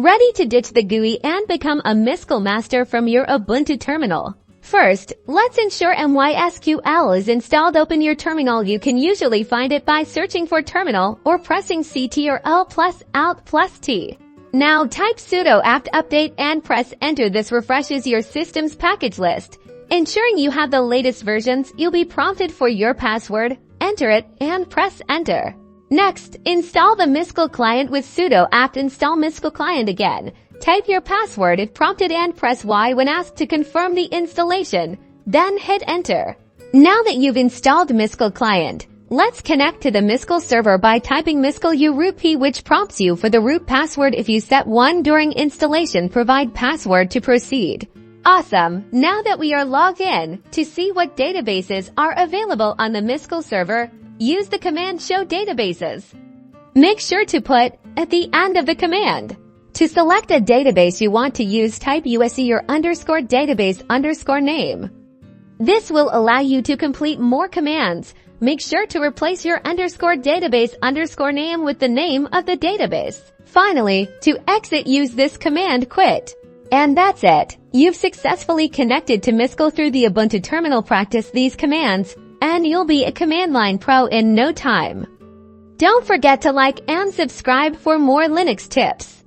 Ready to ditch the GUI and become a Mysql master from your Ubuntu terminal. First, let's ensure MySQL is installed. Open your terminal. You can usually find it by searching for terminal or pressing CT or Alt+T. Now type sudo apt update and press enter. This refreshes your system's package list. Ensuring you have the latest versions, you'll be prompted for your password. Enter it and press enter. Next, install the Mysql client with sudo apt install Mysql client again. Type your password if prompted and press Y when asked to confirm the installation. Then hit enter. Now that you've installed Mysql client, let's connect to the Mysql server by typing Mysql root p, which prompts you for the root password. If you set one during installation, provide password to proceed. Awesome! Now that we are logged in, to see what databases are available on the Mysql server, use the command show databases. Make sure to put at the end of the command. To select a database you want to use, type USE or _database_name. This will allow you to complete more commands. Make sure to replace your _database_name with the name of the database. Finally, to exit, use this command quit. And that's it. You've successfully connected to Mysql through the Ubuntu terminal. Practice these commands, and you'll be a command line pro in no time. Don't forget to like and subscribe for more Linux tips.